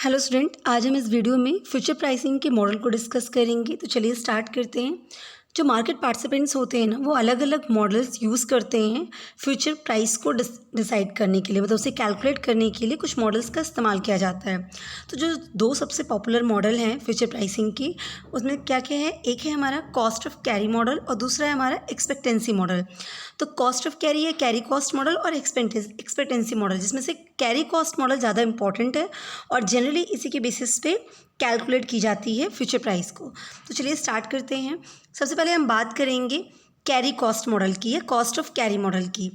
Hello student, आज हम इस वीडियो में फ्यूचर प्राइसिंग के मॉडल को डिस्कस करेंगे। तो चलिए स्टार्ट करते हैं। जो मार्केट पार्टिसिपेंट्स होते हैं ना, वो अलग अलग मॉडल्स यूज़ करते हैं फ्यूचर प्राइस को डिसाइड करने के लिए, मतलब उसे कैलकुलेट करने के लिए कुछ मॉडल्स का इस्तेमाल किया जाता है। तो जो दो सबसे पॉपुलर मॉडल हैं फ्यूचर प्राइसिंग की, उसमें क्या क्या है, एक है हमारा कॉस्ट ऑफ कैरी मॉडल और दूसरा है हमारा एक्सपेक्टेंसी मॉडल। तो कॉस्ट ऑफ कैरी है कैरी कॉस्ट मॉडल और एक्सपेक्टेंसी मॉडल, जिसमें से कैरी कॉस्ट मॉडल ज़्यादा इंपॉर्टेंट है और जनरली इसी के बेसिस पे कैलकुलेट की जाती है फ्यूचर प्राइस को। तो चलिए स्टार्ट करते हैं। सबसे पहले हम बात करेंगे कैरी कॉस्ट मॉडल की या कॉस्ट ऑफ कैरी मॉडल की।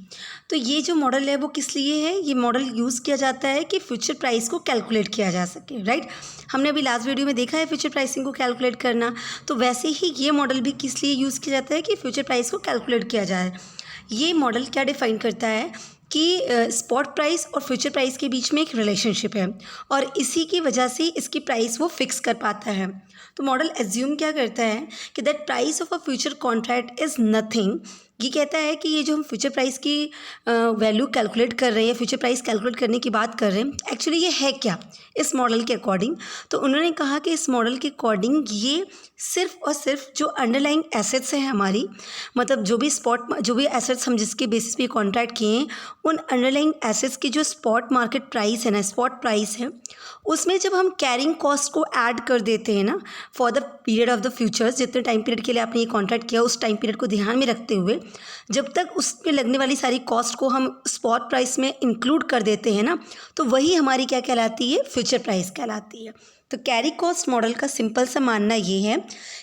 तो ये जो मॉडल है वो किस लिए है? ये मॉडल यूज़ किया जाता है कि फ्यूचर प्राइस को कैलकुलेट किया जा सके, राइट। हमने अभी लास्ट वीडियो में देखा है फ्यूचर प्राइसिंग को कैलकुलेट करना, तो वैसे ही ये मॉडल भी किस लिए यूज़ किया जाता है कि फ्यूचर प्राइस को कैलकुलेट किया जाए। ये मॉडल क्या डिफाइन करता है कि स्पॉट प्राइस और फ्यूचर प्राइस के बीच में एक रिलेशनशिप है और इसी की वजह से इसकी प्राइस वो फिक्स कर पाता है। तो मॉडल एज्यूम क्या करता है कि that price of a future contract is nothing. ये कहता है कि ये जो हम फ्यूचर प्राइस की वैल्यू कैलकुलेट कर रहे हैं, फ्यूचर प्राइस कैलकुलेट करने की बात कर रहे हैं, एक्चुअली ये है क्या इस मॉडल के अकॉर्डिंग। तो उन्होंने कहा कि इस मॉडल के अकॉर्डिंग ये सिर्फ और सिर्फ जो अंडरलाइंग एसेट्स हैं हमारी, मतलब जो भी एसेट्स हम जिसके बेसिस पे कॉन्ट्रैक्ट किए हैं, उन अंडरलाइंग एसेट्स की जो स्पॉट मार्केट प्राइस है ना, स्पॉट प्राइस है, उसमें जब हम कैरिंग कॉस्ट को ऐड कर देते हैं ना for the period of the futures, जितने टाइम पीरियड के लिए आपने ये कॉन्ट्रैक्ट किया उस टाइम पीरियड को ध्यान में रखते हुए जब तक उस पे लगने वाली सारी कॉस्ट को हम स्पॉट प्राइस में इंक्लूड कर देते हैं ना, तो वही हमारी क्या कहलाती है, फ्यूचर प्राइस कहलाती है। तो कैरी कॉस्ट मॉडल का सिंपल सा मानना ये है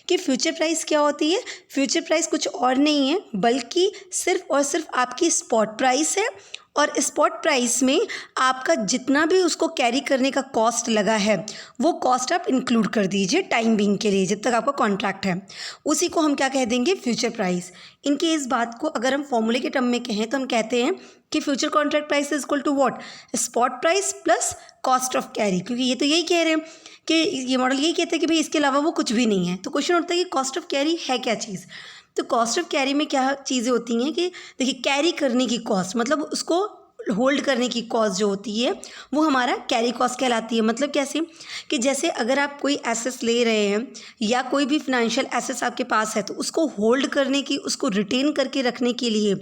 कि फ्यूचर प्राइस क्या होती है, फ्यूचर प्राइस कुछ और नहीं है बल्कि सिर्फ और सिर्फ आपकी स्पॉट प्राइस है और स्पॉट प्राइस में आपका जितना भी उसको कैरी करने का कॉस्ट लगा है वो कॉस्ट आप इंक्लूड कर दीजिए टाइम बीइंग के लिए, जब तक आपका कॉन्ट्रैक्ट है, उसी को हम क्या कह देंगे, फ्यूचर प्राइस। इनके इस बात को अगर हम फॉर्मूले के टर्म में कहें तो हम कहते हैं कि future contract price is equal to what, spot price plus cost of carry, क्योंकि ये तो यही कह रहे हैं कि ये मॉडल यही कहता है कि भाई इसके अलावा वो कुछ भी नहीं है। तो क्वेश्चन उठता है कि कॉस्ट ऑफ कैरी है क्या चीज़। तो कॉस्ट ऑफ कैरी में क्या चीज़ें होती हैं कि देखिए, कैरी करने की कॉस्ट मतलब उसको होल्ड करने की कॉस्ट जो होती है वो हमारा कैरी कॉस्ट कहलाती है। मतलब कैसे कि जैसे अगर आप कोई एसेट्स ले रहे हैं या कोई भी फिनेंशियल एसेट्स आपके पास है, तो उसको होल्ड करने की, उसको रिटेन करके रखने के लिए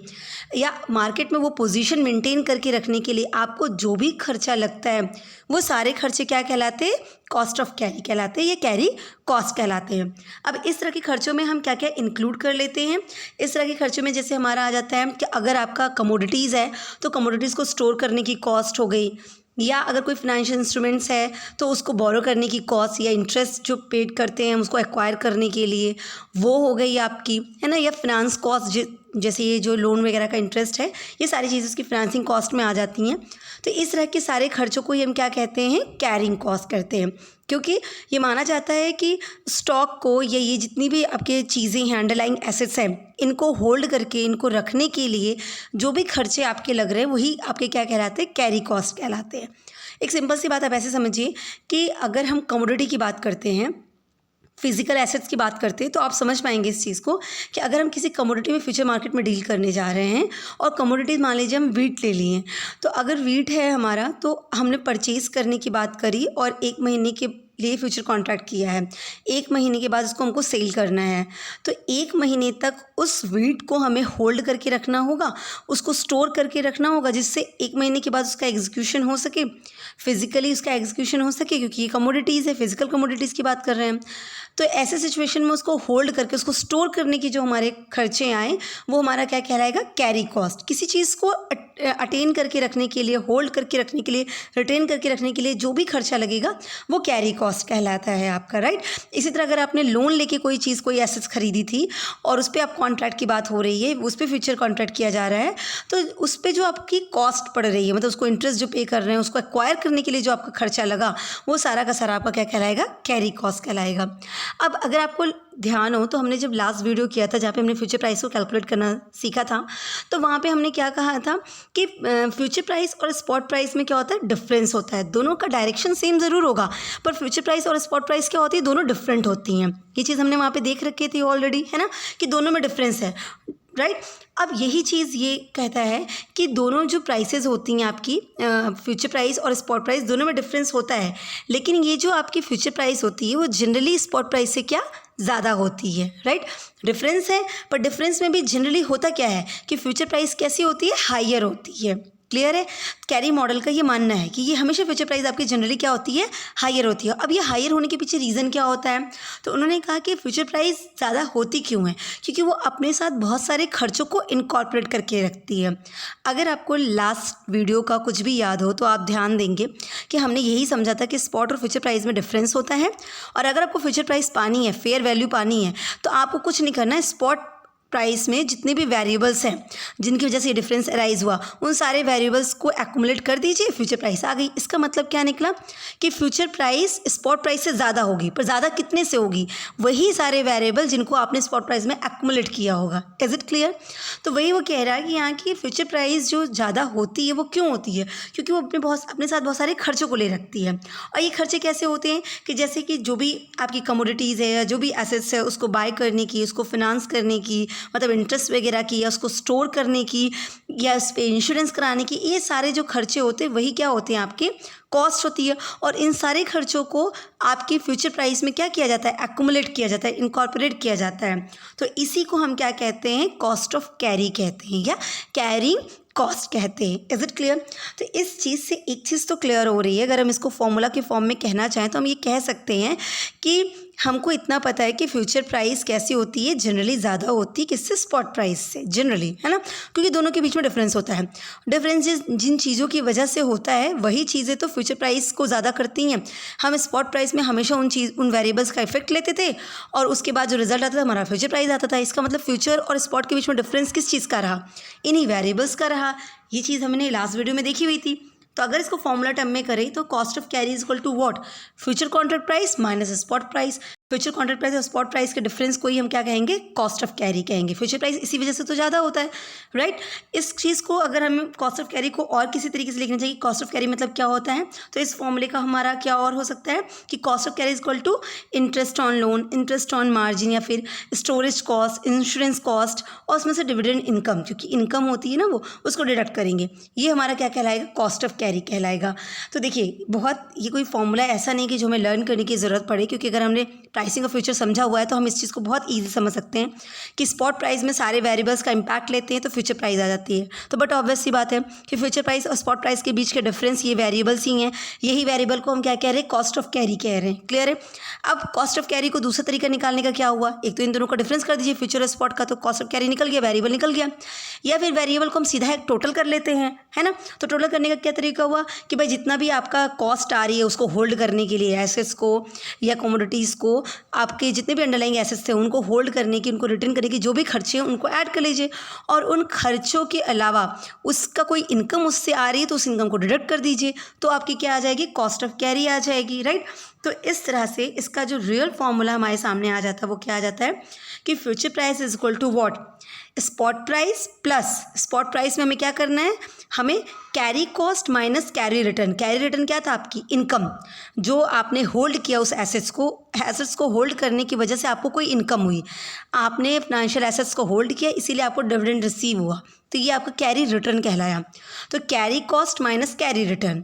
या मार्केट में वो पोजीशन मेंटेन करके रखने के लिए आपको जो भी खर्चा लगता है वो सारे खर्चे क्या कहलाते हैं, कॉस्ट ऑफ कैरी कहलाते हैं या कैरी कॉस्ट कहलाते हैं। अब इस तरह के खर्चों में हम क्या क्या इंक्लूड कर लेते हैं, इस तरह के खर्चों में जैसे हमारा आ जाता है कि अगर आपका कमोडिटीज़ है तो कमोडिटीज़ को स्टोर करने की कॉस्ट हो गई, या अगर कोई फाइनेंशियल इंस्ट्रूमेंट्स है तो उसको बोरो करने की कॉस्ट या इंटरेस्ट जो पेड करते हैं उसको एक्वायर करने के लिए वो हो गई आपकी, है ना, या फिनांस कॉस्ट जैसे ये जो लोन वगैरह का इंटरेस्ट है, ये सारी चीज़ें उसकी फाइनेंसिंग कॉस्ट में आ जाती हैं। तो इस तरह के सारे खर्चों को ही हम क्या कहते हैं, कैरिंग कॉस्ट करते हैं, क्योंकि ये माना जाता है कि स्टॉक को या ये जितनी भी आपके चीज़ें हैं, अंडरलाइंग एसेट्स हैं, इनको होल्ड करके इनको रखने के लिए जो भी खर्चे आपके लग रहे हैं वही आपके क्या कहलाते हैं, कैरी कॉस्ट कहलाते हैं। एक सिंपल सी बात आप ऐसे समझिए कि अगर हम कमोडिटी की बात करते हैं, फिजिकल एसेट्स की बात करते हैं, तो आप समझ पाएंगे इस चीज़ को कि अगर हम किसी कमोडिटी में फ्यूचर मार्केट में डील करने जा रहे हैं और कमोडिटीज़ मान लीजिए हम वीट ले लिए, तो अगर वीट है हमारा तो हमने परचेज़ करने की बात करी और 1 महीने के लिए फ्यूचर कॉन्ट्रैक्ट किया है, 1 महीने के बाद उसको हमको सेल करना है, तो 1 महीने तक उस वीट को हमें होल्ड करके रखना होगा, उसको स्टोर करके रखना होगा, जिससे 1 महीने के बाद उसका एग्जीक्यूशन हो सके, फिजिकली उसका एग्जीक्यूशन हो सके, क्योंकि ये कमोडिटीज़ है, फिजिकल कमोडिटीज़ की बात कर रहे हैं। तो ऐसे सिचुएशन में उसको होल्ड करके उसको स्टोर करने की जो हमारे खर्चे आए वो हमारा क्या कहलाएगा, कैरी कॉस्ट। किसी चीज़ को अटेन करके रखने के लिए, होल्ड करके रखने के लिए, रिटेन करके रखने के लिए जो भी खर्चा लगेगा वो कैरी कॉस्ट कहलाता है आपका, राइट। इसी तरह अगर आपने लोन लेके कोई चीज़, कोई एसेट्स खरीदी थी और उस पर आप कॉन्ट्रैक्ट की बात हो रही है, उस पर फ्यूचर कॉन्ट्रैक्ट किया जा रहा है, तो उस पर जो आपकी कॉस्ट पड़ रही है, मतलब उसको इंटरेस्ट जो पे कर रहे हैं, उसको एक्वायर करने के लिए जो आपका खर्चा लगा, वो सारा का सारा आपका क्या कहलाएगा, कैरी कॉस्ट कहलाएगा। अब अगर आपको ध्यान हो तो हमने जब लास्ट वीडियो किया था जहाँ पे हमने फ्यूचर प्राइस को कैलकुलेट करना सीखा था, तो वहाँ पे हमने क्या कहा था कि फ्यूचर प्राइस और स्पॉट प्राइस में क्या होता है, डिफरेंस होता है। दोनों का डायरेक्शन सेम ज़रूर होगा पर फ्यूचर प्राइस और स्पॉट प्राइस क्या होती है, दोनों डिफरेंट होती हैं। ये चीज़ हमने वहाँ पे देख रखी थी ऑलरेडी, है ना, कि दोनों में डिफरेंस है। राइट। अब यही चीज़ ये कहता है कि दोनों जो प्राइसेस होती हैं आपकी फ्यूचर प्राइस और स्पॉट प्राइस, दोनों में डिफरेंस होता है, लेकिन ये जो आपकी फ्यूचर प्राइस होती है वो जनरली स्पॉट प्राइस से क्या ज़्यादा होती है, राइट। डिफरेंस है, पर डिफरेंस में भी जनरली होता क्या है कि फ्यूचर प्राइस कैसी होती है, हायर होती है। क्लियर है। कैरी मॉडल का ये मानना है कि ये हमेशा फ्यूचर प्राइस आपकी जनरली क्या होती है, हायर होती है। अब ये हायर होने के पीछे रीज़न क्या होता है, तो उन्होंने कहा कि फ्यूचर प्राइस ज़्यादा होती क्यों है, क्योंकि वो अपने साथ बहुत सारे खर्चों को इनकॉर्पोरेट करके रखती है। अगर आपको लास्ट वीडियो का कुछ भी याद हो तो आप ध्यान देंगे कि हमने यही समझा था कि स्पॉट और फ्यूचर प्राइस में डिफरेंस होता है, और अगर आपको फ्यूचर प्राइस पानी है, फेयर वैल्यू पानी है, तो आपको कुछ नहीं करना है, स्पॉट प्राइस में जितने भी वेरिएबल्स हैं जिनकी वजह से ये डिफरेंस अराइज हुआ, उन सारे वेरिएबल्स को एक्यूमुलेट कर दीजिए, फ्यूचर प्राइस आ गई। इसका मतलब क्या निकला कि फ्यूचर प्राइस स्पॉट प्राइस से ज़्यादा होगी, पर ज़्यादा कितने से होगी, वही सारे वेरिएबल जिनको आपने स्पॉट प्राइस में एक्यूमुलेट किया होगा। Is it clear. तो वही वो कह रहा है कि यहाँ की फ्यूचर प्राइस जो ज़्यादा होती है वो क्यों होती है, क्योंकि वो अपने साथ बहुत सारे खर्चों को ले रखती है। और ये खर्चे कैसे होते हैं कि जैसे कि जो भी आपकी कमोडिटीज़ है या जो भी एसेट्स है उसको बाय करने की, उसको फिनांस करने की, मतलब इंटरेस्ट वगैरह की, या उसको स्टोर करने की, या उस पर इंश्योरेंस कराने की, ये सारे जो खर्चे होते हैं वही क्या होते हैं, आपके कॉस्ट होती है। और इन सारे खर्चों को आपकी फ्यूचर प्राइस में क्या किया जाता है, एक्यूमुलेट किया जाता है, इनकॉर्पोरेट किया जाता है। तो इसी को हम क्या कहते हैं, कॉस्ट ऑफ कैरी कहते हैं, या कैरिंग कॉस्ट कहते हैं। Is it clear. तो इस चीज़ से एक चीज़ तो क्लियर हो रही है, अगर हम इसको फॉर्मूला के फॉर्म में कहना चाहें तो हम ये कह सकते हैं कि हमको इतना पता है कि फ्यूचर प्राइस कैसी होती है, जनरली ज़्यादा होती है किससे, स्पॉट प्राइस से, जनरली, है ना, क्योंकि दोनों के बीच में डिफरेंस होता है। डिफरेंस जिन चीज़ों की वजह से होता है वही चीज़ें तो फ्यूचर प्राइस को ज़्यादा करती हैं। हम स्पॉट प्राइस में हमेशा उन वेरिएबल्स का इफेक्ट लेते थे और उसके बाद जो रिजल्ट आता था हमारा फ्यूचर प्राइस आता था। इसका मतलब फ्यूचर और स्पॉट के बीच में डिफरेंस किस चीज़ का रहा, इन्हीं वेरिएबल्स का रहा। ये चीज़ हमने लास्ट वीडियो में देखी हुई थी। तो अगर इसको फॉर्मूला टर्म में करें तो cost of carry is equal to what, future contract price minus spot price. Future contract price और स्पॉट प्राइस के डिफरेंस को ही हम क्या कहेंगे, कॉस्ट ऑफ कैरी कहेंगे। फ्यूचर प्राइस इसी वजह से तो ज़्यादा होता है, राइट। इस चीज़ को अगर हमें कॉस्ट ऑफ कैरी को और किसी तरीके से लिखना चाहिए, कॉस्ट ऑफ कैरी मतलब क्या होता है, तो इस फॉर्मूले का हमारा क्या और हो सकता है कि cost of carry is equal to interest on loan, interest on margin, या फिर स्टोरेज कॉस्ट, इंश्योरेंस कॉस्ट, और उसमें से डिविडेंड इनकम, क्योंकि इनकम होती है ना वो, उसको डिडक्ट करेंगे। ये हमारा क्या कहलाएगा, कॉस्ट ऑफ कैरी कहलाएगा। तो देखिए बहुत, ये कोई फॉर्मूला ऐसा नहीं कि जो हमें लर्न करने की ज़रूरत पड़े, क्योंकि अगर हमने प्राइसिंग ऑफ फ्यूचर समझा हुआ है तो हम इस चीज़ को बहुत ईजी समझ सकते हैं कि स्पॉट प्राइस में सारे वेरिएबल्स का इंपैक्ट लेते हैं तो फ्यूचर प्राइस आ जाती है। तो बट ऑब्वियस सी बात है कि फ्यूचर प्राइस और स्पॉट प्राइस के बीच के डिफरेंस ये वेरिएबल्स ही हैं, यही वेरिएबल को हम क्या कह रहे हैं, कॉस्ट ऑफ कैरी कह रहे हैं। क्लियर है। अब कॉस्ट ऑफ कैरी को दूसरा तरीका निकालने का क्या हुआ, एक तो इन दोनों का डिफरेंस कर दीजिए फ्यूचर और स्पॉट का, तो कॉस्ट ऑफ कैरी निकल गया, वेरिएबल निकल गया। या फिर वेरिएबल को हम सीधा एक टोटल कर लेते हैं, है ना। तो टोटल करने का क्या तरीका हुआ कि भाई जितना भी आपका कॉस्ट आ रही है उसको होल्ड करने के लिए, एसेट्स को या कमोडिटीज़ को, आपके जितने भी अंडरलाइंग एसेट्स थे उनको होल्ड करने की, उनको रिटर्न करने की जो भी खर्चे हैं उनको ऐड कर लीजिए, और उन खर्चों के अलावा उसका कोई इनकम उससे आ रही है तो उस इनकम को डिडक्ट कर दीजिए, तो आपकी क्या आ जाएगी, कॉस्ट ऑफ कैरी आ जाएगी, राइट। तो इस तरह से इसका जो रियल फॉर्मूला हमारे सामने आ जाता है वो क्या आ जाता है कि future price is equal to what, spot price plus, spot price में हमें क्या करना है, हमें carry cost minus carry return. Carry return क्या था, आपकी इनकम, जो आपने होल्ड किया उस एसेट्स को होल्ड करने की वजह से आपको कोई इनकम हुई, आपने फाइनेंशियल एसेट्स को होल्ड किया इसीलिए आपको डिविडेंड रिसीव हुआ, तो ये आपका कैरी रिटर्न कहलाया। तो carry cost minus carry return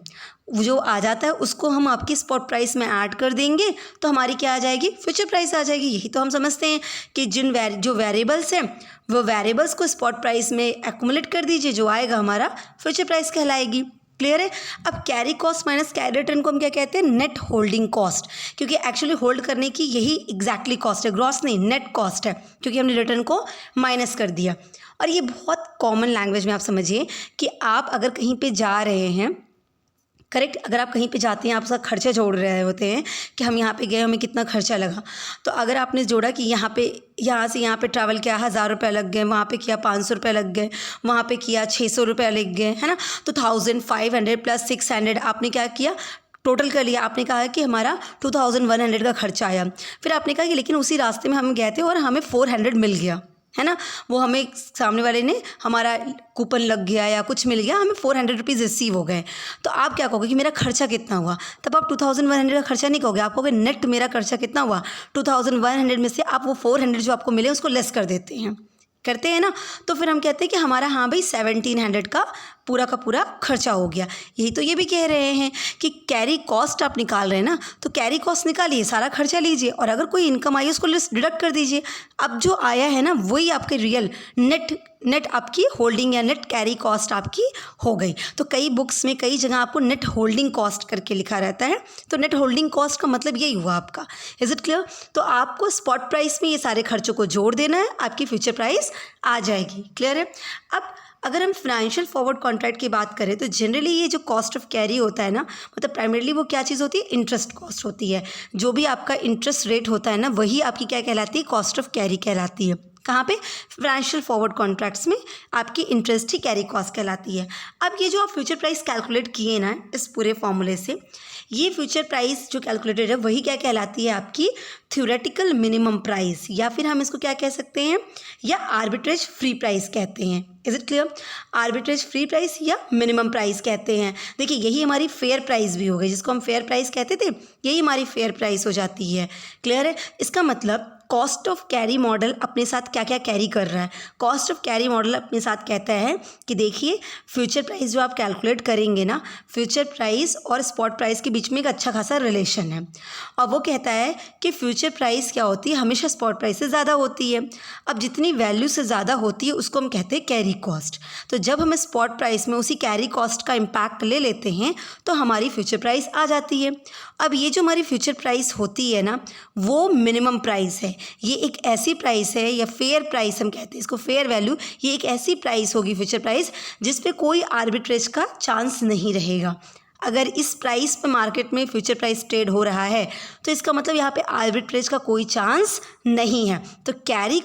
जो आ जाता है उसको हम आपकी स्पॉट प्राइस में ऐड कर देंगे तो हमारी क्या आ जाएगी, फ्यूचर प्राइस आ जाएगी। यही तो हम समझते हैं कि जो वेरिएबल्स हैं वो वेरिएबल्स को स्पॉट प्राइस में एक्यूमुलेट कर दीजिए, जो आएगा हमारा फ्यूचर प्राइस कहलाएगी। क्लियर है। अब carry cost minus carry return को हम क्या कहते हैं, नेट होल्डिंग कॉस्ट, क्योंकि एक्चुअली होल्ड करने की यही एग्जैक्टली कॉस्ट है, ग्रॉस नहीं नेट कॉस्ट है, क्योंकि हमने रिटर्न को माइनस कर दिया। और ये बहुत कॉमन लैंग्वेज में आप समझिए कि आप अगर कहीं पे जा रहे हैं, करेक्ट, अगर आप कहीं पे जाते हैं आप उसका खर्चा जोड़ रहे होते हैं कि हम यहाँ पे गए हमें कितना खर्चा लगा, तो अगर आपने जोड़ा कि यहाँ से यहाँ पे ट्रैवल किया 1000 रुपये लग गए, वहाँ पे किया 500 रुपये लग गए, वहाँ पे किया 600 रुपये लग गए, है ना, तो 1500 प्लस 600 आपने क्या किया, टोटल कर लिया। आपने कहा कि हमारा 2100 का खर्चा आया। फिर आपने कहा कि लेकिन उसी रास्ते में हम गए थे और हमें 400 मिल गया, है ना, वो हमें सामने वाले ने हमारा कूपन लग गया या कुछ मिल गया, हमें 400 रुपीज़ रिसीव हो गए। तो आप क्या कहोगे कि मेरा खर्चा कितना हुआ, तब आप 2100 का खर्चा नहीं कहोगे, आप कहोगे नेट मेरा खर्चा कितना हुआ, 2100 में से आप वो 400 जो आपको मिले उसको लेस कर देते हैं। करते हैं ना, तो फिर हम कहते हैं कि हमारा हाँ भाई 1700 का पूरा खर्चा हो गया। यही तो ये भी कह रहे हैं कि कैरी कॉस्ट आप निकाल रहे हैं ना, तो कैरी कॉस्ट निकालिए, सारा खर्चा लीजिए और अगर कोई इनकम आई उसको डिडक्ट कर दीजिए। अब जो आया है ना वही आपके रियल नेट आपकी होल्डिंग या नेट कैरी कॉस्ट आपकी हो गई। तो कई बुक्स में कई जगह आपको नेट होल्डिंग कॉस्ट करके लिखा रहता है, तो नेट होल्डिंग कॉस्ट का मतलब यही हुआ आपका। Is it clear? तो आपको स्पॉट प्राइस में ये सारे खर्चों को जोड़ देना है, आपकी फ्यूचर प्राइस आ जाएगी। क्लियर है? अब अगर हम फाइनेंशियल फॉरवर्ड कॉन्ट्रैक्ट की बात करें तो जनरली ये जो कॉस्ट ऑफ कैरी होता है ना, मतलब प्राइमरीली वो क्या चीज़ होती है, इंटरेस्ट कॉस्ट होती है। जो भी आपका इंटरेस्ट रेट होता है ना वही आपकी क्या कहलाती है, कॉस्ट ऑफ कैरी कहलाती है। कहाँ पे? फाइनेंशियल फॉरवर्ड कॉन्ट्रैक्ट्स में आपकी इंटरेस्ट ही कैरी कॉस्ट कहलाती है। अब ये जो आप फ्यूचर प्राइस कैलकुलेट किए ना इस पूरे फॉर्मूले से, ये फ्यूचर प्राइस जो कैलकुलेटेड है वही क्या कहलाती है, आपकी थ्योरेटिकल मिनिमम प्राइस, या फिर हम इसको क्या कह सकते हैं, या आर्बिट्रेज फ्री प्राइस कहते हैं। Is it clear? Arbitrage free price या मिनिमम प्राइस कहते हैं। देखिए यही हमारी फेयर प्राइस भी हो गई, जिसको हम फेयर प्राइस कहते थे, यही हमारी फेयर प्राइस हो जाती है। क्लियर है? इसका मतलब कॉस्ट ऑफ कैरी मॉडल अपने साथ क्या क्या कैरी कर रहा है। कॉस्ट ऑफ कैरी मॉडल अपने साथ कहता है कि देखिए फ्यूचर प्राइस जो आप कैलकुलेट करेंगे ना, फ्यूचर प्राइस और स्पॉट प्राइस के बीच में एक अच्छा खासा रिलेशन है, और वो कहता है कि फ्यूचर प्राइस क्या होती है, हमेशा स्पॉट प्राइस से ज़्यादा होती है। अब जितनी वैल्यू से ज़्यादा होती है उसको हम कहते हैं कैरी कॉस्ट। तो जब हम स्पॉट प्राइस में उसी कैरी कॉस्ट का इम्पैक्ट ले लेते हैं तो हमारी फ्यूचर प्राइस आ जाती है। अब ये जो हमारी फ्यूचर प्राइस होती है ना, वो मिनिमम प्राइस है। ये एक ऐसी प्राइस है, या फेयर प्राइस हम कहते हैं इसको, फेयर वैल्यू, ये एक ऐसी प्राइस होगी फ्यूचर प्राइस जिस पे कोई आर्बिट्रेज का चांस नहीं रहेगा। अगर इस प्राइस पे मार्केट में फ्यूचर प्राइस ट्रेड हो रहा है तो इसका मतलब यहाँ पे आर्बिट्रेज का कोई चांस नहीं है। तो कैरी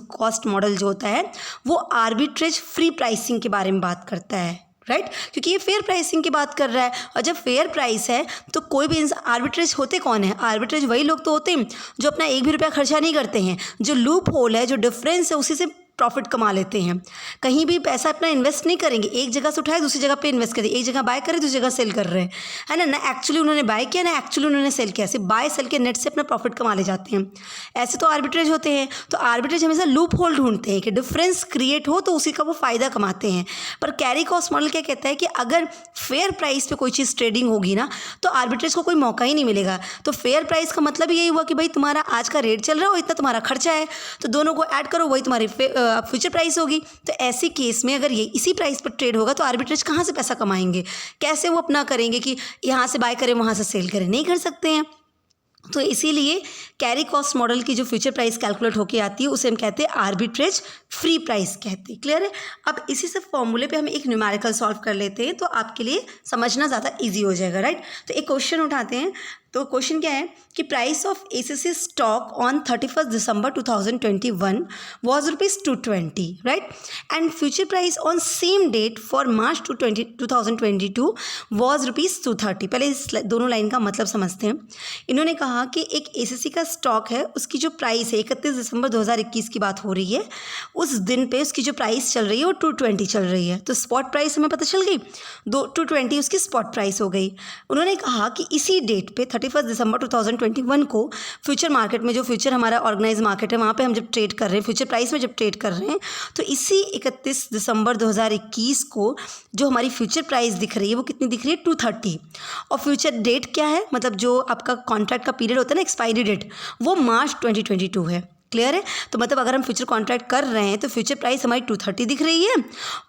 कॉस्ट मॉडल जो होता है वो आर्बिट्रेज फ्री प्राइसिंग के बारे में बात करता है, राइट? क्योंकि ये फेयर प्राइसिंग की बात कर रहा है, और जब फेयर प्राइस है तो कोई भी आर्बिट्रेज होते कौन है? आर्बिट्रेज वही लोग तो होते हैं जो अपना एक भी रुपया खर्चा नहीं करते हैं, जो लूप होल है, जो डिफरेंस है, उसी से प्रॉफिट कमा लेते हैं। कहीं भी पैसा अपना इन्वेस्ट नहीं करेंगे, एक जगह से उठाए दूसरी जगह पे इन्वेस्ट करें, एक जगह बाय करें दूसरी जगह सेल कर रहे हैं, है ना? ना एक्चुअली उन्होंने बाय किया ना एक्चुअली उन्होंने सेल किया, सिर्फ बाय सेल के नेट से अपना प्रॉफिट कमा ले जाते हैं। ऐसे तो आर्बिट्रेज होते हैं। तो आर्बिट्रेज हमेशा लूप होल ढूंढते हैं कि डिफरेंस क्रिएट हो तो उसी का वो फ़ायदा कमाते हैं। पर कैरी कॉस्ट मॉडल क्या कहता है कि अगर फेयर प्राइस पे कोई चीज़ ट्रेडिंग होगी ना तो आर्बिट्रेज को कोई मौका ही नहीं मिलेगा। तो फेयर प्राइस का मतलब यही हुआ कि भाई तुम्हारा आज का रेट चल रहा हो, इतना तुम्हारा खर्चा है, तो दोनों को ऐड करो, वही तुम्हारी फ्यूचर प्राइस होगी। तो ऐसे केस में अगर ये इसी प्राइस पर ट्रेड होगा तो आर्बिट्रेज कहाँ से पैसा कमाएंगे? कैसे वो अपना करेंगे कि यहाँ से बाय करें वहाँ से सेल करें? नहीं कर सकते हैं। तो इसीलिए कैरी कॉस्ट मॉडल की जो फ्यूचर प्राइस कैलकुलेट होके आती है उसे हम कहते हैं आर्बिट्रेज फ्री प्राइस कहते हैं। क्लियर है? अब इसी से फॉर्मूले पे हम एक न्यूमेरिकल सॉल्व कर लेते हैं तो आपके लिए समझना ज़्यादा इजी हो जाएगा, राइट? तो एक क्वेश्चन उठाते हैं। तो क्वेश्चन क्या है कि price of ACC stock on 31 December 2021 was ₹220, right? And future price on same date for March 2022 was ₹230। पहले इस दोनों लाइन का मतलब समझते हैं। इन्होंने कहा कि एक एसीसी का स्टॉक है, उसकी जो प्राइस है 31 दिसंबर 2021 की बात हो रही है, उस दिन पे उसकी जो प्राइस चल रही है वो 220 चल रही है। तो स्पॉट प्राइस हमें पता चल गई, 220 उसकी स्पॉट प्राइस हो गई। उन्होंने कहा कि इसी डेट पे 31 दिसंबर 2021 को फ्यूचर मार्केट में, जो फ्यूचर हमारा ऑर्गेनाइज मार्केट है, वहाँ पे हम जब ट्रेड कर रहे हैं, फ्यूचर प्राइस में जब ट्रेड कर रहे हैं, तो इसी 31 दिसंबर 2021 को जो हमारी फ्यूचर प्राइस दिख रही है वो कितनी दिख रही है? 230। और फ्यूचर डेट क्या है? मतलब जो आपका कॉन्ट्रैक्ट का पीरियड होता है ना, एक्सपायरी डेट, वो मार्च 2022 है। क्लियर है? तो मतलब अगर हम फ्यूचर कॉन्ट्रैक्ट कर रहे हैं तो फ्यूचर प्राइस हमारी 230 दिख रही है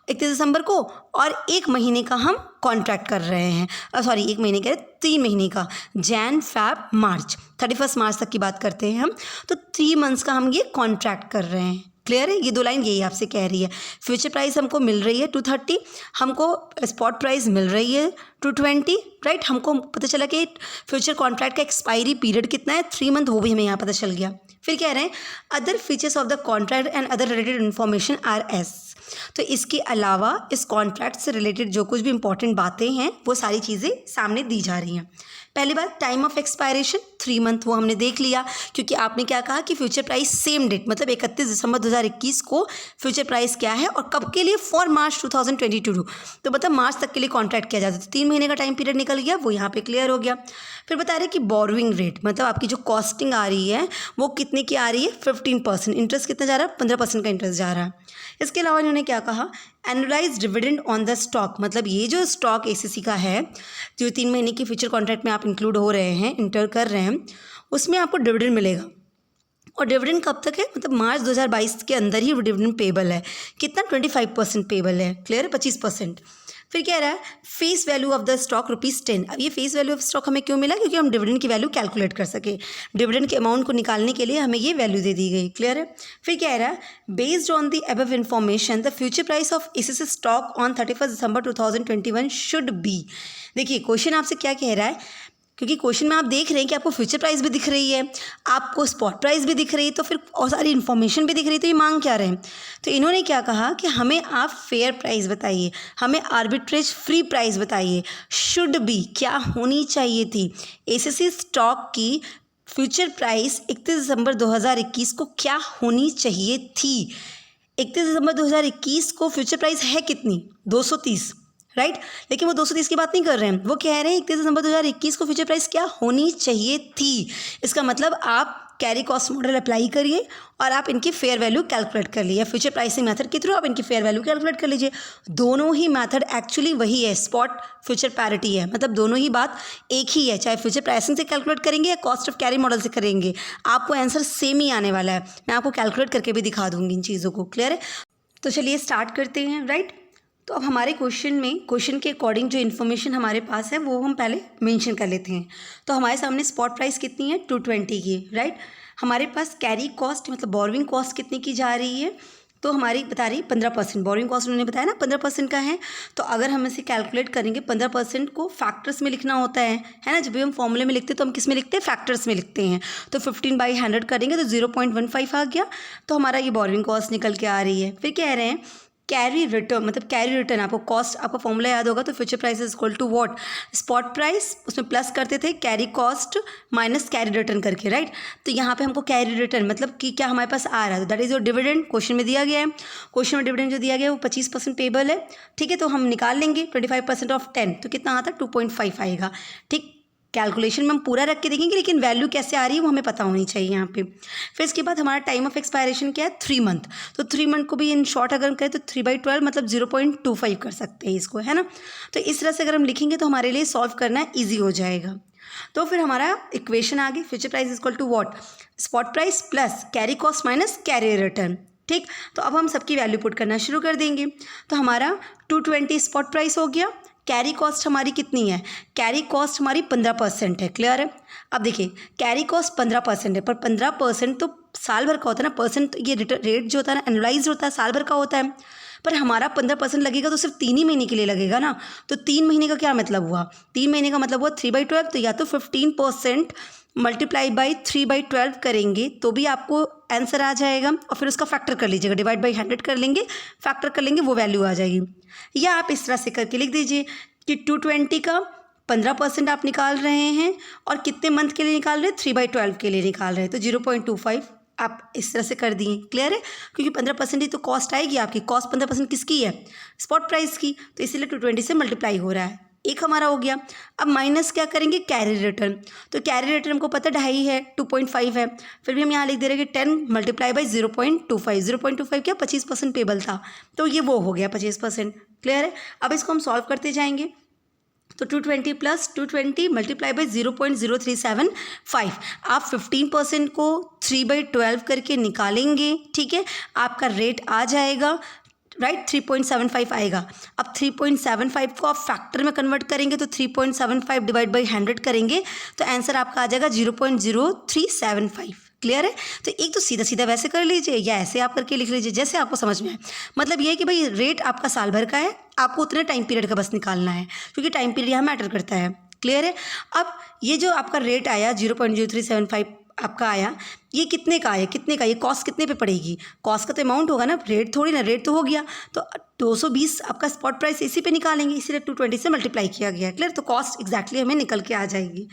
31 दिसंबर को, और एक महीने का हम कॉन्ट्रैक्ट कर रहे हैं, सॉरी एक महीने कह रहे 3 महीने का, जैन फैब मार्च, 31 मार्च तक की बात करते हैं हम, तो 3 मंथ्स का हम ये कॉन्ट्रैक्ट कर रहे हैं। क्लियर है? ये दो लाइन यही आपसे कह रही है। फ्यूचर प्राइस हमको मिल रही है 230, हमको स्पॉट प्राइस मिल रही है 220, राइट? हमको पता चला कि फ्यूचर कॉन्ट्रैक्ट का एक्सपायरी पीरियड कितना है, 3 मंथ, वो भी हमें यहाँ पता चल गया। फिर कह रहे हैं other features of the contract and other related information R S. तो इसके अलावा इस कॉन्ट्रैक्ट से रिलेटेड जो कुछ भी इंपॉर्टेंट बातें हैं वो सारी चीज़ें सामने दी जा रही हैं। पहली बात, टाइम ऑफ एक्सपायरेशन, 3 मंथ वो हमने देख लिया, क्योंकि आपने क्या कहा कि फ्यूचर प्राइस सेम डेट मतलब 31 दिसंबर 2021 को फ्यूचर प्राइस क्या है और कब के लिए, फॉर मार्च 2022, तो मतलब मार्च तक के लिए कॉन्ट्रैक्ट किया जाता है। तो 3 महीने का टाइम पीरियड निकल गया, वो यहाँ पे क्लियर हो गया। फिर बता रहे कि बोरोइंग रेट मतलब आपकी जो कॉस्टिंग आ रही है वो कितने की आ रही है, 15%। इंटरेस्ट कितना जा रहा है, 15% का इंटरेस्ट जा रहा है। इसके अलावा इन्होंने क्या कहा, annualise dividend on the stock, मतलब ये जो स्टॉक एसीसी का है जो 3 महीने की फ्यूचर कॉन्ट्रैक्ट में आप इंक्लूड हो रहे हैं, इंटर कर रहे हैं, उसमें आपको डिविडेंड मिलेगा। और डिविडेंड कब तक है, मतलब मार्च 2022 के अंदर ही डिविडेंड पेबल है। कितना, 25% पेबल है, क्लियर है, 25%। फिर कह रहा है face value of the stock ₹10। अब ये फेस वैल्यू ऑफ स्टॉक हमें क्यों मिला, क्योंकि हम डिविडेंड की वैल्यू कैलकुलेट कर सके। डिविडेंड के अमाउंट को निकालने के लिए हमें ये वैल्यू दे दी गई, क्लियर है। फिर कह रहा है based on the above information the future price of ACC stock on 31 December 2021 should be. देखिए क्वेश्चन आपसे क्या कह रहा है, क्योंकि क्वेश्चन में आप देख रहे हैं कि आपको फ्यूचर प्राइस भी दिख रही है, आपको स्पॉट प्राइस भी दिख रही है, तो फिर और सारी इन्फॉर्मेशन भी दिख रही है, तो ये मांग क्या रहे हैं। तो इन्होंने क्या कहा कि हमें आप फेयर प्राइस बताइए, हमें आर्बिट्रेज फ्री प्राइस बताइए। शुड बी क्या होनी चाहिए थी, एसीसी स्टॉक की फ्यूचर प्राइस 31 दिसंबर 2021 को क्या होनी चाहिए थी। 31 दिसंबर 2021 को फ्यूचर प्राइस है कितनी, 230, राइट। लेकिन वो 230 की बात नहीं कर रहे हैं, वो कह रहे हैं 31 दिसंबर 2021 को फ्यूचर प्राइस क्या होनी चाहिए थी। इसका मतलब आप कैरी कॉस्ट मॉडल अप्लाई करिए और आप इनकी फेयर वैल्यू कैलकुलेट कर लीजिए, फ्यूचर प्राइसिंग मेथड के थ्रू आप इनकी फेयर वैल्यू कैलकुलेट कर लीजिए। दोनों ही मेथड एक्चुअली वही है, स्पॉट फ्यूचर पैरिटी है, मतलब दोनों ही बात एक ही है, चाहे फ्यूचर प्राइसिंग से कैलकुलेट करेंगे या कॉस्ट ऑफ कैरी मॉडल से करेंगे, आपको आंसर सेम ही आने वाला है। मैं आपको कैलकुलेट करके भी दिखा दूंगी इन चीज़ों को, क्लियर है। तो चलिए स्टार्ट करते हैं, राइट। तो अब हमारे क्वेश्चन के अकॉर्डिंग जो इन्फॉर्मेशन हमारे पास है वो हम पहले मेंशन कर लेते हैं। तो हमारे सामने स्पॉट प्राइस कितनी है, 220 की, राइट। हमारे पास कैरी कॉस्ट मतलब बोरोइंग कॉस्ट कितने की जा रही है, तो हमारी बता रही है 15%। बोरोइंग कॉस्ट उन्होंने बताया ना 15% का है। तो अगर हम इसे कैलकुलेट करेंगे, 15% को फैक्टर्स में लिखना होता है ना। जब भी हम फॉर्मूले में लिखते हैं तो हम किस में लिखते हैं, फैक्टर्स में लिखते हैं। तो 15/100 करेंगे तो 0.15 आ गया, तो हमारा ये बोरोइंग कॉस्ट निकल के आ रही है। फिर कह रहे हैं कैरी रिटर्न, मतलब कैरी रिटर्न आपको कॉस्ट, आपका फॉर्मूला याद होगा, तो future price is equal to what, spot price उसमें प्लस करते थे carry cost minus carry return करके, राइट। तो यहाँ पे हमको कैरी रिटर्न मतलब कि क्या हमारे पास आ रहा है, that is your dividend, question में दिया गया है। क्वेश्चन में डिविडेंड जो दिया गया है वो 25% पेबल है, ठीक है। तो हम निकाल लेंगे 25% ऑफ 10, तो कितना आता है, 2.5 आएगा, ठीक। कैलकुलेशन में हम पूरा रख के देखेंगे, लेकिन वैल्यू कैसे आ रही है वो हमें पता होनी चाहिए यहाँ पे। फिर इसके बाद हमारा टाइम ऑफ एक्सपायरेशन क्या है, 3 मंथ। तो 3 मंथ को भी इन शॉर्ट अगर हम करें तो 3/12 मतलब 0.25 कर सकते हैं इसको, है ना। तो इस तरह से अगर हम लिखेंगे तो हमारे लिए सॉल्व करना ईजी हो जाएगा। तो फिर हमारा इक्वेशन आ गई, future price equal to what, spot price plus carry cost minus carry return, ठीक। तो अब हम सबकी वैल्यू पुट करना शुरू कर देंगे। तो हमारा 220 स्पॉट प्राइस हो गया, कैरी कॉस्ट हमारी कितनी है, कैरी कॉस्ट हमारी 15% है, क्लियर है। अब देखिए कैरी कॉस्ट 15% है, पर 15% तो साल भर का होता है ना, परसेंट ये रेट जो होता है ना एनुअलाइज होता है, साल भर का होता है। पर हमारा 15% लगेगा तो सिर्फ 3 ही महीने के लिए लगेगा ना। तो 3 महीने का क्या मतलब हुआ, 3 महीने का मतलब हुआ 3/12। तो या तो 15% मल्टीप्लाई बाई 3/12 करेंगे तो भी आपको आंसर आ जाएगा, और फिर उसका फैक्टर कर लीजिएगा, डिवाइड बाई 100 कर लेंगे, फैक्टर कर लेंगे, वो वैल्यू आ जाएगी। या आप इस तरह से करके लिख दीजिए कि 220 का 15% आप निकाल रहे हैं और कितने मंथ के लिए निकाल रहे हैं, 3/12 के लिए निकाल रहे हैं, तो 0.25 आप इस तरह से कर दिए, क्लियर है। क्योंकि 15% ही तो कॉस्ट आएगी आपकी, कॉस्ट 15% किसकी है, स्पॉट प्राइस की, तो इसीलिए 220 से मल्टीप्लाई हो रहा है, एक हमारा हो गया। अब माइनस क्या करेंगे, कैरी रिटर्न। तो कैरी रिटर्न हमको पता 2.5 है, 2.5 है, फिर भी हम यहाँ लिख दे रहे हैं कि 10 मल्टीप्लाई बाई 0.25, 0.25 क्या 25% पेबल था, तो ये वो हो गया 25%, क्लियर है। अब इसको हम सॉल्व करते जाएंगे, तो 220 प्लस 220 मल्टीप्लाई बाई 0.0375, आप 15% को 3/12 करके निकालेंगे, ठीक है। आपका रेट आ जाएगा, राइट, 3.75 आएगा। अब 3.75 को आप फैक्टर में कन्वर्ट करेंगे तो 3.75 डिवाइड बाई 100 करेंगे तो आंसर आपका आ जाएगा 0.0375, क्लियर है। तो एक तो सीधा सीधा वैसे कर लीजिए या ऐसे आप करके लिख लीजिए, जैसे आपको समझ में आए। मतलब ये है कि भाई रेट आपका साल भर का है, आपको उतने टाइम पीरियड का बस निकालना है, क्योंकि टाइम पीरियड यहाँ मैटर करता है, क्लियर है। अब ये जो आपका रेट आया 0.0375 आपका आया, ये कितने का आया, कितने का, ये कॉस्ट कितने पे पड़ेगी, कॉस्ट का तो अमाउंट होगा ना, रेट थोड़ी ना, रेट तो हो गया, तो 220 आपका स्पॉट प्राइस इसी पे निकालेंगे, इसीलिए 220 से मल्टीप्लाई किया गया है। क्लियर, तो कॉस्ट एक्जैक्टली हमें निकल के आ जाएगी।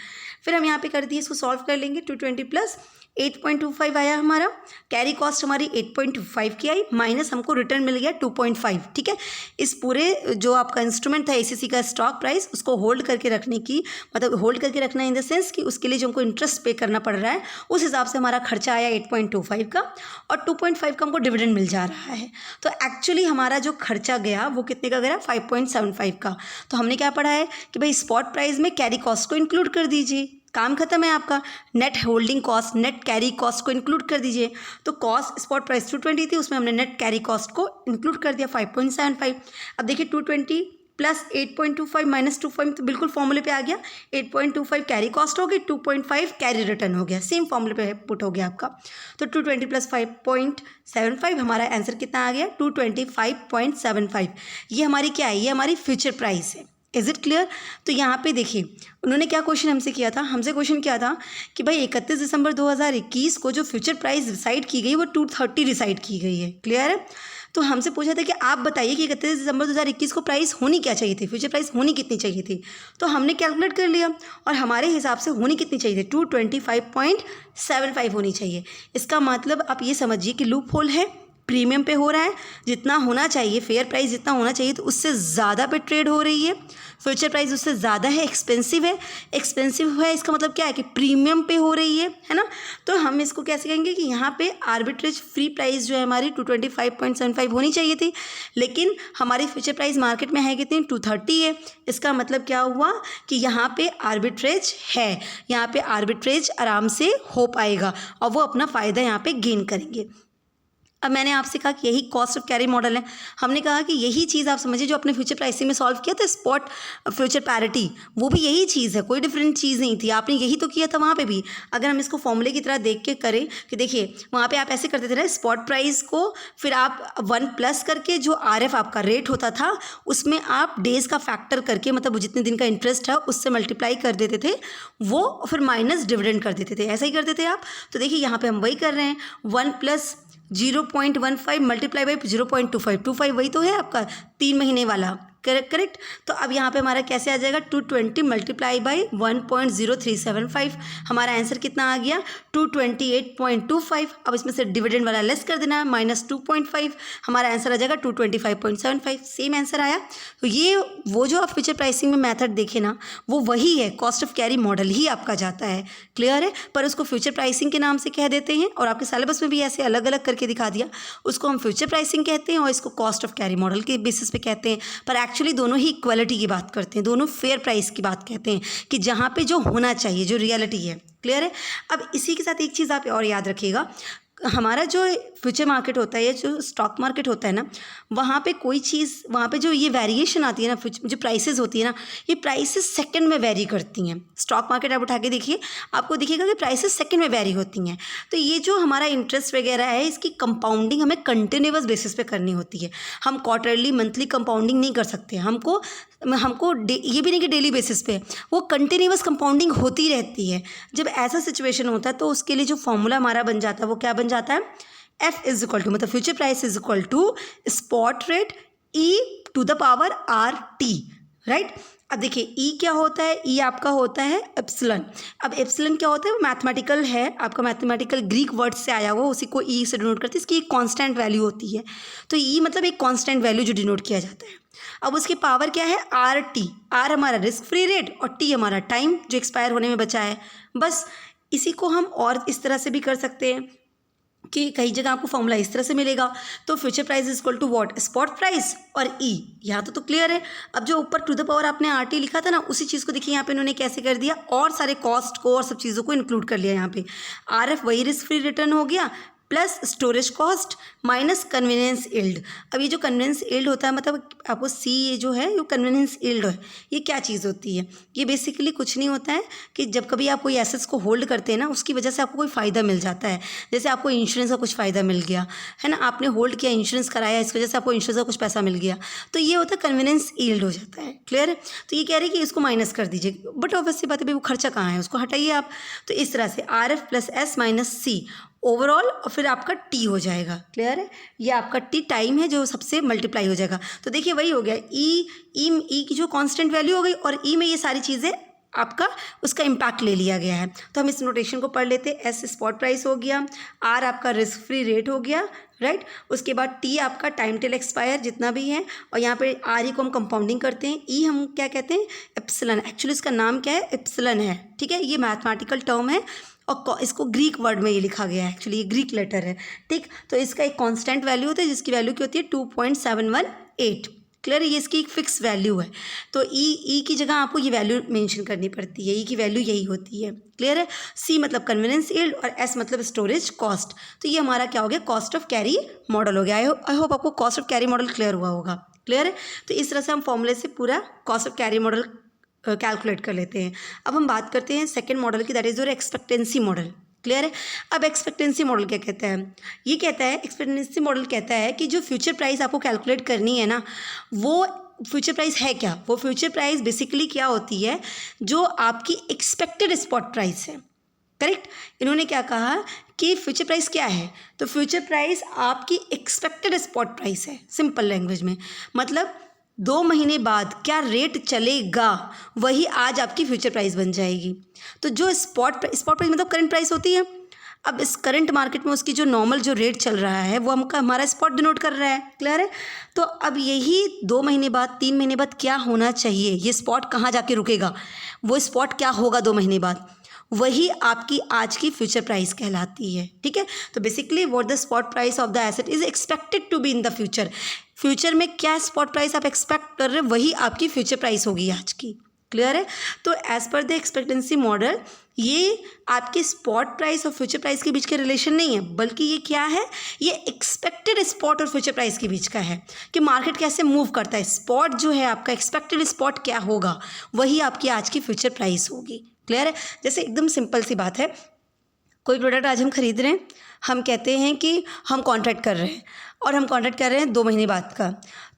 फिर हम यहाँ पे कर दिए, इसको सॉल्व कर लेंगे। 220 प्लस 8.25 आया हमारा, कैरी कॉस्ट हमारी 8.25 की आई, माइनस हमको रिटर्न मिल गया 2.5। ठीक है, इस पूरे जो आपका इंस्ट्रूमेंट था एसीसी का स्टॉक प्राइस, उसको होल्ड करके रखने की, मतलब होल्ड करके रखना इन द सेंस कि उसके लिए जो हमको इंटरेस्ट पे करना पड़ रहा है, उस हिसाब से हमारा खर्चा आया 8.25 का, और 2.5 का हमको डिविडेंड मिल जा रहा है। तो एक्चुअली हमारा जो खर्चा गया वो कितने का गया, 5.75 का। तो हमने क्या पढ़ा है कि भाई स्पॉट प्राइस में कैरी कॉस्ट को इंक्लूड कर दीजिए, काम खत्म है आपका। Net holding cost, net carry cost को इंक्लूड कर दीजिए। तो कॉस्ट स्पॉट प्राइस 220 थी, उसमें हमने नेट कैरी कॉस्ट को इंक्लूड कर दिया 5.75। अब देखिए 220 प्लस 8.25 माइनस 2.5, तो बिल्कुल फॉर्मूले पे आ गया। 8.25 कैरी कॉस्ट हो गई, 2.5 कैरी रिटर्न हो गया, सेम फॉर्मूले पे पुट हो गया आपका। तो 220 प्लस 5.75 हमारा आंसर कितना आ गया, 225.75। ये हमारी क्या है, ये हमारी फ्यूचर प्राइस है। Is it clear. तो यहाँ पे देखिए उन्होंने क्या क्वेश्चन हमसे किया था, हमसे क्वेश्चन किया था कि भाई 31 दिसंबर 2021 को जो फ्यूचर प्राइस डिसाइड की गई वो 230 डिसाइड की गई है। क्लियर है। तो हमसे पूछा था कि आप बताइए कि 31 दिसंबर 2021 को प्राइस होनी क्या चाहिए थी, फ्यूचर प्राइस होनी कितनी चाहिए थी। तो हमने कैलकुलेट कर लिया और हमारे हिसाब से होनी कितनी चाहिए थी, 225.75 होनी चाहिए। इसका मतलब आप ये समझिए कि लूप होल है, प्रीमियम पे हो रहा है, जितना होना चाहिए फेयर प्राइस जितना होना चाहिए तो उससे ज़्यादा पे ट्रेड हो रही है, फ्यूचर प्राइस उससे ज़्यादा है, एक्सपेंसिव है। एक्सपेंसिव है इसका मतलब क्या है कि प्रीमियम पे हो रही है ना। तो हम इसको कैसे कहेंगे कि यहाँ पे आर्बिट्रेज फ्री प्राइस जो है हमारी 225.75 होनी चाहिए थी, लेकिन हमारी फ्यूचर प्राइस मार्केट में है कितनी, 230 है। इसका मतलब क्या हुआ कि यहाँ पे आर्बिट्रेज है, यहाँ पे आर्बिट्रेज आराम से हो पाएगा और वो अपना फ़ायदा यहाँ पे गेन करेंगे। अब मैंने आपसे कहा कि यही कॉस्ट ऑफ कैरी मॉडल है। हमने कहा कि यही चीज़ आप समझिए जो अपने फ्यूचर प्राइसिंग में सॉल्व किया था, स्पॉट फ्यूचर पैरिटी, वो भी यही चीज़ है, कोई डिफरेंट चीज़ नहीं थी। आपने यही तो किया था वहाँ पे भी। अगर हम इसको फॉर्मूले की तरह देख के करें कि देखिए वहाँ पे आप ऐसे करते थे ना, स्पॉट प्राइस को फिर आप 1 प्लस करके जो RF आपका रेट होता था उसमें आप डेज़ का फैक्टर करके, मतलब जितने दिन का इंटरेस्ट है उससे मल्टीप्लाई कर देते थे वो, फिर माइनस डिविडेंड कर देते थे, ऐसा ही करते थे आप। तो देखिए यहाँ पर हम वही कर रहे हैं, 1 प्लस 0.15 मल्टीप्लाई बाई 0.25 वही तो है आपका 3 महीने वाला, करेक्ट। तो अब यहाँ पे हमारा कैसे आ जाएगा, 220 मल्टीप्लाई बाई 1.0375, हमारा आंसर कितना आ गया 228.25। अब इसमें से डिविडेंड वाला लेस कर देना, माइनस 2.5, हमारा आंसर आ जाएगा 225.75, सेम आंसर आया। तो ये वो जो आप फ्यूचर प्राइसिंग में मेथड देखे ना, वो वही है, कॉस्ट ऑफ कैरी मॉडल ही आपका जाता है। क्लियर है। पर उसको फ्यूचर प्राइसिंग के नाम से कह देते हैं और आपके सिलेबस में भी ऐसे अलग अलग करके दिखा दिया, उसको हम फ्यूचर प्राइसिंग कहते हैं और इसको कॉस्ट ऑफ कैरी मॉडल के बेसिस पे कहते हैं। पर एक्चुअली दोनों ही इक्वलिटी की बात करते हैं, दोनों फेयर प्राइस की बात कहते हैं कि जहाँ पे जो होना चाहिए, जो रियलिटी है। क्लियर है। अब इसी के साथ एक चीज़ आप और याद रखिएगा, हमारा जो फ्यूचर मार्केट होता है या जो स्टॉक मार्केट होता है ना, वहाँ पे कोई चीज़, वहाँ पे जो ये वेरिएशन आती है ना, जो प्राइसेस होती है ना, ये प्राइसेस सेकंड में वेरी करती हैं। स्टॉक मार्केट आप उठा के देखिए, आपको दिखेगा कि प्राइसेस सेकंड में वेरी होती हैं। तो ये जो हमारा इंटरेस्ट वगैरह है, इसकी कंपाउंडिंग हमें कंटिन्यूअस बेसिस पे करनी होती है। हम क्वार्टरली मंथली कंपाउंडिंग नहीं कर सकते, हमको ये भी नहीं कि डेली बेसिस पे, वो कंटिन्यूअस कंपाउंडिंग होती रहती है। जब ऐसा सिचुएशन होता है तो उसके लिए जो फॉर्मूला हमारा बन जाता है वो क्या बन जाता है, F इज इक्वल टू, मतलब future price is equal to spot rate E to the power RT, right. अब देखिए E क्या होता है, E आपका होता है एप्सिलॉन। अब एप्सिलॉन क्या होता है, वो मैथमेटिकल है, आपका मैथमेटिकल ग्रीक वर्ड से आया हुआ, उसी को E से डिनोट करते हैं। इसकी एक कांस्टेंट वैल्यू होती है, तो E मतलब एक कांस्टेंट वैल्यू जो डिनोट किया जाता है। अब उसकी पावर क्या है, RT, R हमारा रिस्क फ्री रेट और T हमारा टाइम जो एक्सपायर होने में बचा है। बस इसी को हम और इस तरह से भी कर सकते हैं कि कई जगह आपको फॉर्मूला इस तरह से मिलेगा। तो future price is equal to what, spot price और E। यहाँ तो क्लियर है। अब जो ऊपर टू द पावर आपने RT लिखा था ना, उसी चीज़ को देखिए यहाँ पे इन्होंने कैसे कर दिया, और सारे कॉस्ट को और सब चीज़ों को इंक्लूड कर लिया। यहाँ पे RF वही रिस्क फ्री रिटर्न हो गया, plus storage cost minus convenience yield. अब ये जो कन्वीनियंस यील्ड होता है मतलब आपको सी ये जो है ये कन्वीनियंस यील्ड है, ये क्या चीज़ होती है? ये बेसिकली कुछ नहीं होता है कि जब कभी आप कोई एसेट्स को होल्ड करते हैं ना उसकी वजह से आपको कोई फ़ायदा मिल जाता है। जैसे आपको इंश्योरेंस का कुछ फ़ायदा मिल गया है ना, आपने होल्ड किया, इंश्योरेंस कराया, इस वजह से आपको इंश्योरेंस का कुछ पैसा मिल गया, तो ये होता है कन्वीनियंस यील्ड हो जाता है। क्लियर है? तो ये कह रहे हैं कि इसको माइनस कर दीजिए, बट ऑब्वियसली बात है भाई वो खर्चा कहाँ है, उसको हटाइए आप। तो इस तरह से R F plus S minus C overall और फिर आपका टी हो जाएगा। क्लियर है? ये आपका टी टाइम है जो सबसे मल्टीप्लाई हो जाएगा। तो देखिए वही हो गया, ई की जो कांस्टेंट वैल्यू हो गई और ई में ये सारी चीज़ें आपका उसका इम्पैक्ट ले लिया गया है। तो हम इस नोटेशन को पढ़ लेते हैं। एस स्पॉट प्राइस हो गया, आर आपका रिस्क फ्री रेट हो गया, राइट। उसके बाद टी आपका टाइम टिल एक्सपायर जितना भी है, और यहाँ पे आर ई को हम कंपाउंडिंग करते हैं। ई हम क्या कहते हैं? एप्सिलॉन। एक्चुअली इसका नाम क्या है? एप्सिलॉन है, ठीक है। ये मैथमेटिकल टर्म है और इसको ग्रीक वर्ड में ये लिखा गया है, एक्चुअली ये ग्रीक लेटर है, ठीक। तो इसका एक कांस्टेंट वैल्यू होता है जिसकी वैल्यू क्या होती है? 2.718। क्लियर है? ये इसकी एक फिक्स वैल्यू है। तो ई की जगह आपको ये वैल्यू मेंशन करनी पड़ती है, ई की वैल्यू यही होती है। क्लियर है? सी मतलब कन्वीनियंस यील्ड और एस मतलब स्टोरेज कॉस्ट। तो ये हमारा क्या हो गया? कॉस्ट ऑफ कैरी मॉडल हो गया। आई होप आपको cost of carry model clear हुआ होगा। क्लियर है? तो इस तरह से हम फॉर्मूले से पूरा cost of carry model calculate कर लेते हैं। अब हम बात करते हैं सेकेंड मॉडल की, that is your expectancy model. Clear है? अब एक्सपेक्टेंसी मॉडल क्या कहता है? ये कहता है, एक्सपेक्टेंसी मॉडल कहता है कि जो फ्यूचर प्राइस आपको कैलकुलेट करनी है ना, वो फ्यूचर प्राइस है क्या? वो फ्यूचर प्राइस बेसिकली क्या होती है? जो आपकी एक्सपेक्टेड स्पॉट प्राइस है। करेक्ट? इन्होंने क्या कहा कि फ्यूचर प्राइस क्या है? तो फ्यूचर प्राइस आपकी एक्सपेक्टेड स्पॉट प्राइस है, सिंपल लैंग्वेज में। मतलब 2 महीने बाद क्या रेट चलेगा वही आज आपकी फ्यूचर प्राइस बन जाएगी। तो जो स्पॉट प्राइस मतलब करंट प्राइस होती है। अब इस करंट मार्केट में उसकी जो नॉर्मल जो रेट चल रहा है वो हमारा स्पॉट डिनोट कर रहा है। क्लियर है? तो अब यही 2 महीने बाद 3 महीने बाद क्या होना चाहिए, ये स्पॉट कहाँ जाके रुकेगा, वो स्पॉट क्या होगा 2 महीने बाद, वही आपकी आज की फ्यूचर प्राइस कहलाती है। ठीक है? तो basically what the spot price of the asset is expected to be in the future. Future में क्या स्पॉट प्राइस आप एक्सपेक्ट कर रहे हैं वही आपकी फ्यूचर प्राइस होगी आज की। क्लियर है? तो as per the expectancy model ये आपके स्पॉट प्राइस और फ्यूचर प्राइस के बीच के रिलेशन नहीं है, बल्कि ये क्या है, ये एक्सपेक्टेड स्पॉट और फ्यूचर प्राइस के बीच का है कि मार्केट कैसे मूव करता है। स्पॉट जो है आपका, एक्सपेक्टेड स्पॉट क्या होगा वही आपकी आज की फ्यूचर प्राइस होगी। क्लियर है? जैसे एकदम सिंपल सी बात है, कोई प्रोडक्ट आज हम खरीद रहे हैं, हम कहते हैं कि हम कॉन्ट्रैक्ट कर रहे हैं और हम कॉन्ट्रैक्ट कर रहे हैं 2 महीने बाद का।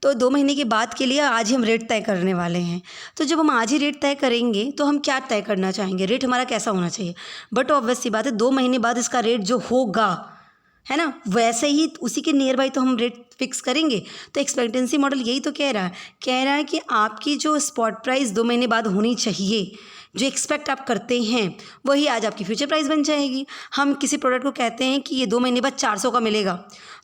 तो 2 महीने के बाद के लिए आज ही हम रेट तय करने वाले हैं। तो जब हम आज ही रेट तय करेंगे तो हम क्या तय करना चाहेंगे, रेट हमारा कैसा होना चाहिए। बट ऑब्वियस सी बात है 2 महीने बाद इसका रेट जो होगा, है ना, वैसे ही उसी के नियर बाई तो हम रेट फिक्स करेंगे। तो एक्सपेक्टेंसी मॉडल यही तो कह रहा है कि आपकी जो स्पॉट प्राइस 2 महीने बाद होनी चाहिए, जो एक्सपेक्ट आप करते हैं वही आज आपकी फ्यूचर प्राइस बन जाएगी। हम किसी प्रोडक्ट को कहते हैं कि ये 2 महीने बाद 400 का मिलेगा,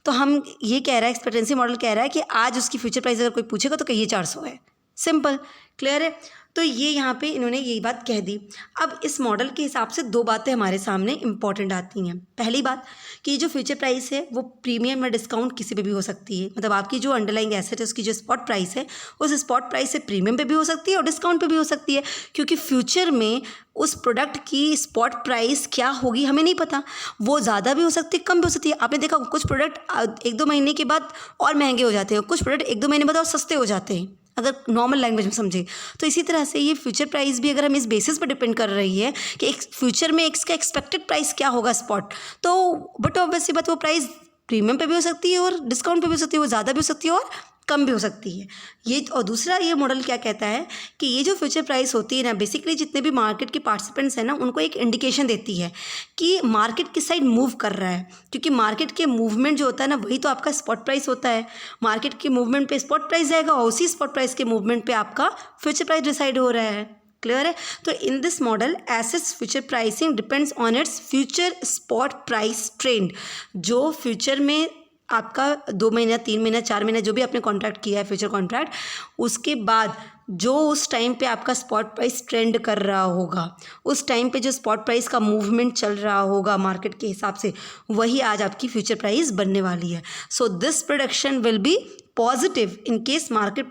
तो हम ये कह रहा है, एक्सपेक्टेंसी मॉडल कह रहा है कि आज उसकी फ्यूचर प्राइस अगर कोई पूछेगा तो कहिए 400 है। सिंपल। क्लियर है? तो ये यहाँ पे इन्होंने यही बात कह दी। अब इस मॉडल के हिसाब से 2 बातें हमारे सामने इंपॉर्टेंट आती हैं। पहली बात कि जो फ्यूचर प्राइस है वो प्रीमियम या डिस्काउंट किसी पे भी हो सकती है। मतलब आपकी जो अंडरलाइंग एसेट है उसकी जो स्पॉट प्राइस है उस स्पॉट प्राइस से प्रीमियम पे भी हो सकती है और डिस्काउंट पे भी हो सकती है, क्योंकि फ्यूचर में उस प्रोडक्ट की स्पॉट प्राइस क्या होगी हमें नहीं पता। वो ज़्यादा भी हो सकती है, कम भी हो सकती है। आपने देखा कुछ प्रोडक्ट 1-2 महीने के बाद और महंगे हो जाते हैं, कुछ प्रोडक्ट 1-2 महीने बाद और सस्ते हो जाते हैं, अगर नॉर्मल लैंग्वेज में समझे। तो इसी तरह से ये फ्यूचर प्राइस भी अगर हम इस बेसिस पर डिपेंड कर रही है कि एक फ्यूचर में इसका एक्सपेक्टेड प्राइस क्या होगा स्पॉट, तो बट ऑब्वियसली बात वो प्राइस प्रीमियम पे भी हो सकती है और डिस्काउंट पे भी हो सकती है, वो ज़्यादा भी हो सकती है और कम भी हो सकती है ये। और दूसरा ये मॉडल क्या कहता है कि ये जो फ्यूचर प्राइस होती है ना, बेसिकली जितने भी मार्केट के पार्टिसिपेंट्स हैं ना उनको एक इंडिकेशन देती है कि मार्केट किस साइड मूव कर रहा है, क्योंकि मार्केट के मूवमेंट जो होता है ना वही तो आपका स्पॉट प्राइस होता है। मार्केट के मूवमेंट पे स्पॉट प्राइस जाएगा और उसी स्पॉट प्राइस के मूवमेंट पे आपका फ्यूचर प्राइस डिसाइड हो रहा है। क्लियर है? तो in this model assets future pricing depends on its future spot price trend. जो फ्यूचर में आपका 2 महीना 3 महीना 4 महीना जो भी आपने कॉन्ट्रैक्ट किया है फ्यूचर कॉन्ट्रैक्ट, उसके बाद जो उस टाइम पे आपका स्पॉट प्राइस ट्रेंड कर रहा होगा, उस टाइम पे जो स्पॉट प्राइस का मूवमेंट चल रहा होगा मार्केट के हिसाब से, वही आज आपकी फ्यूचर प्राइस बनने वाली है। So this prediction will be positive in case market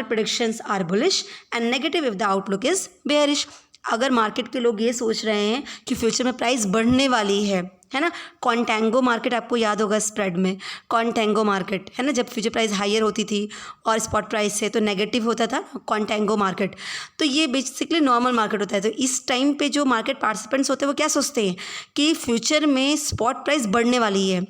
predictions are bullish and negative if the outlook is bearish. अगर मार्केट के लोग ये सोच रहे हैं कि फ्यूचर में प्राइस बढ़ने वाली है, है ना। कॉन्टेंगो मार्केट आपको याद होगा स्प्रेड में, कॉन्टेंगो मार्केट है ना, जब फ्यूचर प्राइस हायर होती थी और स्पॉट प्राइस से तो नेगेटिव होता था कॉन्टेंगो मार्केट। तो ये बेसिकली नॉर्मल मार्केट होता है। तो इस टाइम पे जो मार्केट पार्टिसिपेंट्स होते हैं वो क्या सोचते हैं कि फ्यूचर में स्पॉट प्राइस बढ़ने वाली है,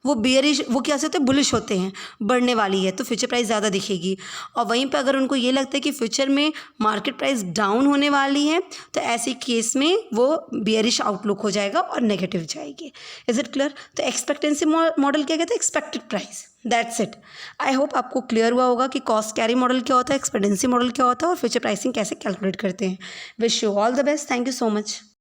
वो बेयरिश, वो क्या होते हैं, बुलिश होते हैं, बढ़ने वाली है तो फ्यूचर प्राइस ज़्यादा दिखेगी। और वहीं पे अगर उनको ये लगता है कि फ्यूचर में मार्केट प्राइस डाउन होने वाली है तो ऐसे केस में वो बेयरिश आउटलुक हो जाएगा और नेगेटिव जाएगी। Is it clear? तो एक्सपेक्टेंसी मॉडल क्या कहते हैं? Expected price. That's it. I hope आपको क्लियर हुआ होगा कि कॉस्ट कैरी मॉडल क्या होता है, एक्सपेक्टेंसी मॉडल क्या होता है और फ्यूचर प्राइसिंग कैसे कैलकुलेट करते हैं। Wish you all the best. Thank you so much.